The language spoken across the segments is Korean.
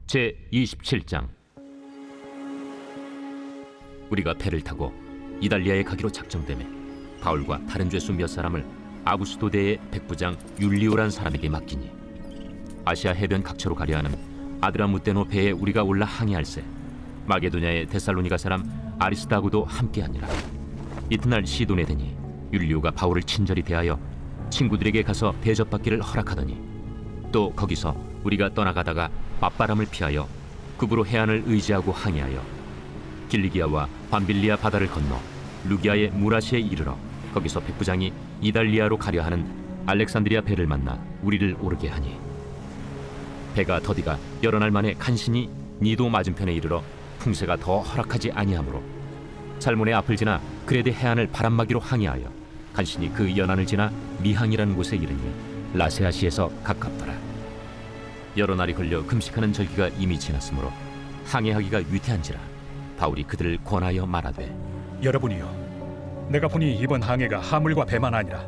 제27장. 우리가 배를 타고 이달리아에 가기로 작정되매 바울과 다른 죄수 몇 사람을 아구스도대의 백부장 율리오란 사람에게 맡기니, 아시아 해변 각처로 가려 하는 아드라무테노 배에 우리가 올라 항해할세 마게도냐의 데살로니가 사람 아리스다고도 함께하니라. 이튿날 시돈에 되니 율리오가 바울을 친절히 대하여 친구들에게 가서 대접받기를 허락하더니, 또 거기서 우리가 떠나가다가 맞바람을 피하여 급으로 해안을 의지하고 항해하여 길리기아와 밤빌리아 바다를 건너 루기아의 무라시에 이르러 거기서 백부장이 이달리아로 가려 하는 알렉산드리아 배를 만나 우리를 오르게 하니, 배가 더디가 여러 날 만에 간신히 니도 맞은편에 이르러 풍세가 더 허락하지 아니하므로 살몬의 앞을 지나 그레데 해안을 바람막이로 항해하여 간신히 그 연안을 지나 미항이라는 곳에 이르니 라세아시에서 가깝더라. 여러 날이 걸려 금식하는 절기가 이미 지났으므로 항해하기가 위태한지라 바울이 그들을 권하여 말하되, 여러분이여, 내가 보니 이번 항해가 하물과 배만 아니라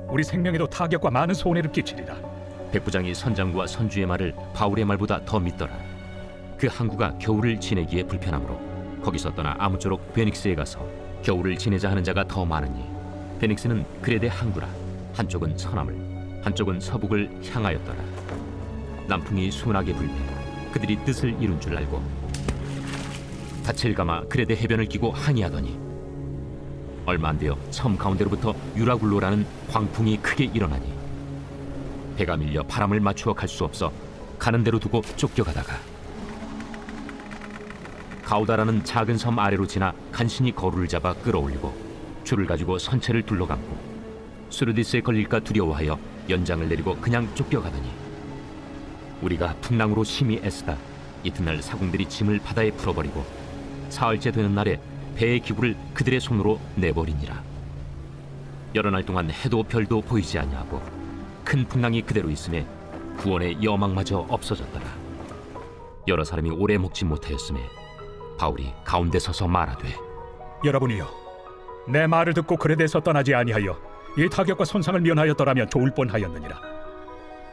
우리 생명에도 타격과 많은 손해를 끼치리라. 백부장이 선장과 선주의 말을 바울의 말보다 더 믿더라. 그 항구가 겨울을 지내기에 불편하므로 거기서 떠나 아무쪼록 베닉스에 가서 겨울을 지내자 하는 자가 더 많으니, 베닉스는 그레데 항구라. 한쪽은 서남을 한쪽은 서북을 향하였더라. 남풍이 순하게 불매 그들이 뜻을 이룬 줄 알고 닻을 감아 그레데 해변을 끼고 항해하더니, 얼마 안 되어 섬 가운데로부터 유라굴로라는 광풍이 크게 일어나니 배가 밀려 바람을 맞추어 갈 수 없어 가는 대로 두고 쫓겨가다가 가우다라는 작은 섬 아래로 지나 간신히 거루를 잡아 끌어올리고 줄을 가지고 선체를 둘러감고 수르디스에 걸릴까 두려워하여 연장을 내리고 그냥 쫓겨가더니, 우리가 풍랑으로 심히 애쓰다 이튿날 사공들이 짐을 바다에 풀어버리고 사흘째 되는 날에 배의 기구를 그들의 손으로 내버리니라. 여러 날 동안 해도 별도 보이지 아니하고 큰 풍랑이 그대로 있음에 구원의 여망마저 없어졌더라. 여러 사람이 오래 먹지 못하였음에 바울이 가운데 서서 말하되, 여러분이여, 내 말을 듣고 그레데에서 떠나지 아니하여 이 타격과 손상을 면하였더라면 좋을 뻔하였느니라.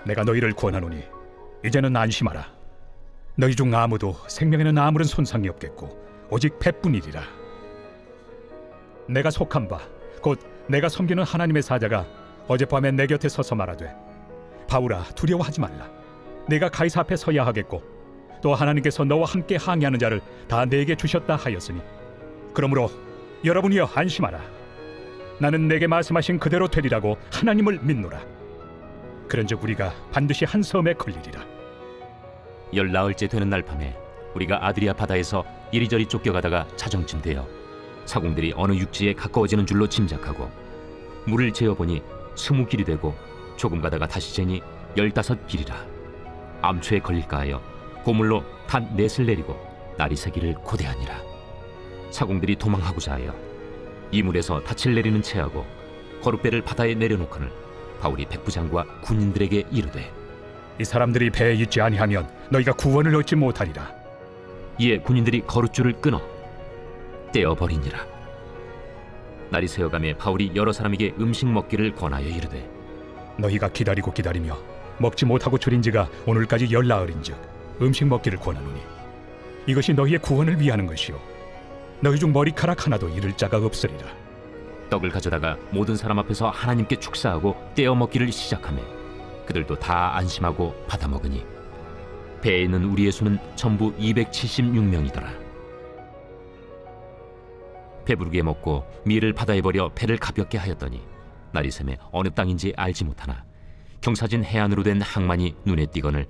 내가 너희를 권하노니 이제는 안심하라. 너희 중 아무도 생명에는 아무런 손상이 없겠고 오직 배뿐이리라. 내가 속한 바 곧 내가 섬기는 하나님의 사자가 어젯밤에 내 곁에 서서 말하되, 바울아, 두려워하지 말라. 내가 가이사 앞에 서야 하겠고 또 하나님께서 너와 함께 항해하는 자를 다 내게 주셨다 하였으니, 그러므로 여러분이여 안심하라. 나는 내게 말씀하신 그대로 되리라고 하나님을 믿노라. 그런즉 우리가 반드시 한 섬에 걸리리라. 열나흘째 되는 날 밤에 우리가 아드리아 바다에서 이리저리 쫓겨가다가 자정쯤 되어 사공들이 어느 육지에 가까워지는 줄로 짐작하고 물을 재어보니 20길이 되고 조금 가다가 다시 재니 15길이라. 암초에 걸릴까 하여 고물로 단 넷을 내리고 날이 새기를 고대하니라. 사공들이 도망하고자 하여 이물에서 닻을 내리는 채하고 거룻배를 바다에 내려놓거늘 바울이 백부장과 군인들에게 이르되, 이 사람들이 배에 있지 아니하면 너희가 구원을 얻지 못하리라. 이에 군인들이 거룻줄을 끊어 떼어버리니라. 날이 새어가매 바울이 여러 사람에게 음식 먹기를 권하여 이르되, 너희가 기다리고 기다리며 먹지 못하고 줄인 지가 오늘까지 열나흘인즉 음식 먹기를 권하노니 이것이 너희의 구원을 위하는 것이요 너희 중 머리카락 하나도 잃을 자가 없으리라. 떡을 가져다가 모든 사람 앞에서 하나님께 축사하고 떼어 먹기를 시작하매 그들도 다 안심하고 받아 먹으니 배에 있는 우리의 수는 전부 276명이더라. 배부르게 먹고 밀을 바다에 버려 배를 가볍게 하였더니 날이 새매 어느 땅인지 알지 못하나 경사진 해안으로 된 항만이 눈에 띄거늘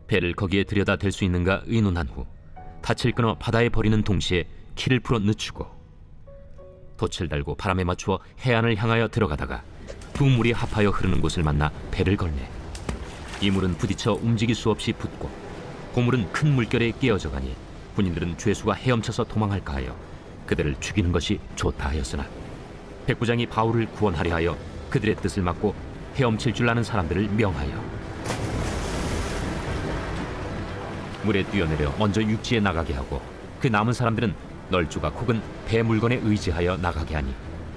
배를 거기에 들여다 댈 수 있는가 의논한 후 닻을 끊어 바다에 버리는 동시에 키를 풀어 늦추고 돛을 달고 바람에 맞추어 해안을 향하여 들어가다가 두 물이 합하여 흐르는 곳을 만나 배를 걸매 이 물은 부딪혀 움직일 수 없이 붙고 고물은 큰 물결에 깨어져 가니 군인들은 죄수가 헤엄쳐서 도망할까 하여 그들을 죽이는 것이 좋다 하였으나 백부장이 바울을 구원하려 하여 그들의 뜻을 막고 헤엄칠 줄 아는 사람들을 명하여 물에 뛰어내려 먼저 육지에 나가게 하고 그 남은 사람들은 널조각 혹은 배 물건에 의지하여 나가게 하니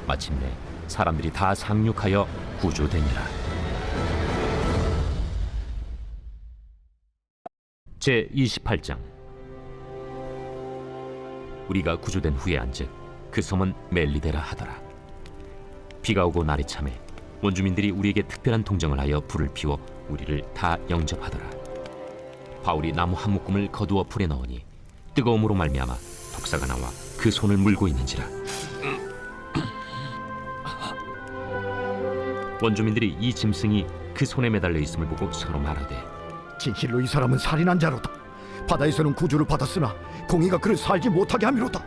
마침내 사람들이 다 상륙하여 구조되니라. 제 28장. 우리가 구조된 후에 안즉 그 섬은 멜리데라 하더라. 비가 오고 날이 참에 원주민들이 우리에게 특별한 동정을 하여 불을 피워 우리를 다 영접하더라. 바울이 나무 한 묶음을 거두어 불에 넣으니 뜨거움으로 말미암아 독사가 나와 그 손을 물고 있는지라. 원주민들이 이 짐승이 그 손에 매달려 있음을 보고 서로 말하되, 진실로 이 사람은 살인한 자로다. 바다에서는 구주를 받았으나 공의가 그를 살지 못하게 함이로다.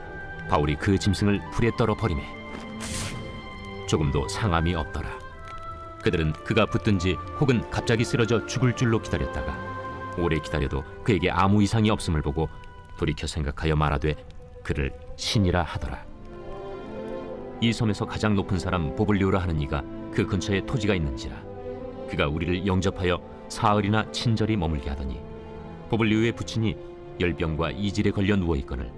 바울이 그 짐승을 불에 떨어 버리매 조금도 상함이 없더라. 그들은 그가 붙든지 혹은 갑자기 쓰러져 죽을 줄로 기다렸다가 오래 기다려도 그에게 아무 이상이 없음을 보고 돌이켜 생각하여 말하되 그를 신이라 하더라. 이 섬에서 가장 높은 사람 보블리오라 하는 이가 그 근처에 토지가 있는지라. 그가 우리를 영접하여 사흘이나 친절히 머물게 하더니 보블리오의 부친이 열병과 이질에 걸려 누워있거늘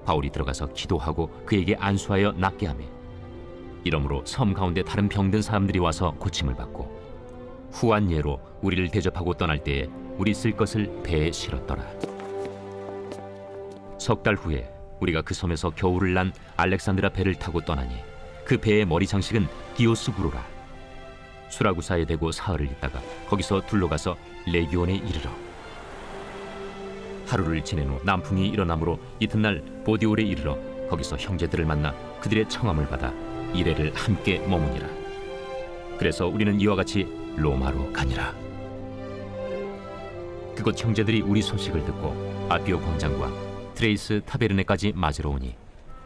바울이 들어가서 기도하고 그에게 안수하여 낫게 하며, 이러므로 섬 가운데 다른 병든 사람들이 와서 고침을 받고 후한 예로 우리를 대접하고 떠날 때에 우리 쓸 것을 배에 실었더라. 석 달 후에 우리가 그 섬에서 겨울을 난 알렉산드라 배를 타고 떠나니 그 배의 머리 장식은 디오스구로라. 수라구사에 대고 사흘을 있다가 거기서 둘러가서 레기온에 이르러 하루를 지낸 후 남풍이 일어나므로 이튿날 보디올에 이르러 거기서 형제들을 만나 그들의 청함을 받아 이레를 함께 머무니라. 그래서 우리는 이와 같이 로마로 가니라. 그곳 형제들이 우리 소식을 듣고 아피오 광장과 트레이스 타베르네까지 맞으러 오니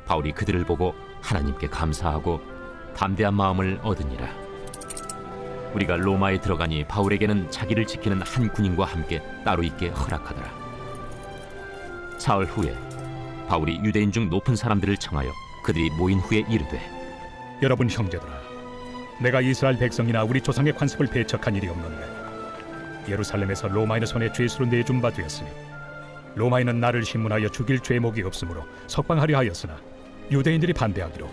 바울이 그들을 보고 하나님께 감사하고 담대한 마음을 얻으니라. 우리가 로마에 들어가니 바울에게는 자기를 지키는 한 군인과 함께 따로 있게 허락하더라. 사흘 후에 바울이 유대인 중 높은 사람들을 청하여 그들이 모인 후에 이르되, 여러분 형제들아, 내가 이스라엘 백성이나 우리 조상의 관습을 배척한 일이 없는데 예루살렘에서 로마인의 손에 죄수로 내준 바 되었으니 로마인은 나를 신문하여 죽일 죄목이 없으므로 석방하려 하였으나 유대인들이 반대하기로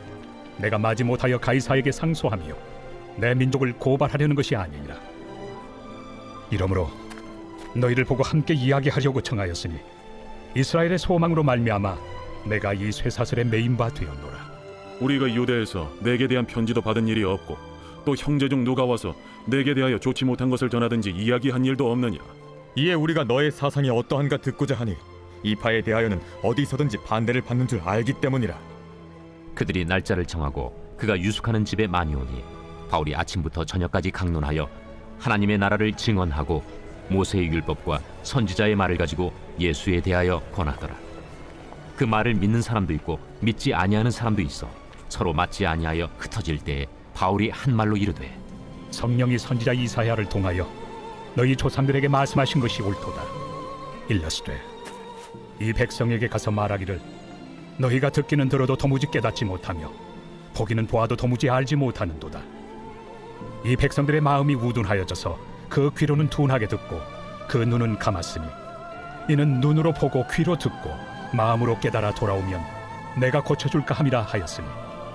내가 마지 못하여 가이사에게 상소하며 내 민족을 고발하려는 것이 아니니라. 이러므로 너희를 보고 함께 이야기하려고 청하였으니 이스라엘의 소망으로 말미암아 내가 이 쇠사슬에 매인 바 되었노라. 우리가 유대에서 내게 대한 편지도 받은 일이 없고 또 형제 중 누가 와서 내게 대하여 좋지 못한 것을 전하든지 이야기한 일도 없느냐. 이에 우리가 너의 사상이 어떠한가 듣고자 하니 이 바에 대하여는 어디서든지 반대를 받는 줄 알기 때문이라. 그들이 날짜를 정하고 그가 유숙하는 집에 많이 오니 바울이 아침부터 저녁까지 강론하여 하나님의 나라를 증언하고 모세의 율법과 선지자의 말을 가지고 예수에 대하여 권하더라. 그 말을 믿는 사람도 있고 믿지 아니하는 사람도 있어 서로 맞지 아니하여 흩어질 때에 바울이 한 말로 이르되, 성령이 선지자 이사야를 통하여 너희 조상들에게 말씀하신 것이 옳도다. 일러스되 이 백성에게 가서 말하기를 너희가 듣기는 들어도 도무지 깨닫지 못하며 보기는 보아도 도무지 알지 못하는도다. 이 백성들의 마음이 우둔하여져서 그 귀로는 둔하게 듣고 그 눈은 감았으니 이는 눈으로 보고 귀로 듣고 마음으로 깨달아 돌아오면 내가 고쳐줄까 함이라 하였으니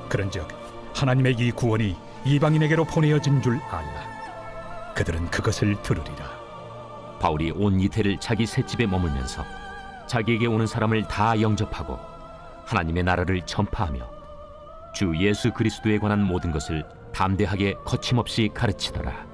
그런즉 하나님의 이 구원이 이방인에게로 보내어진 줄 알라. 그들은 그것을 들으리라. 바울이 온 이태를 자기 셋집에 머물면서 자기에게 오는 사람을 다 영접하고 하나님의 나라를 전파하며 주 예수 그리스도에 관한 모든 것을 담대하게 거침없이 가르치더라.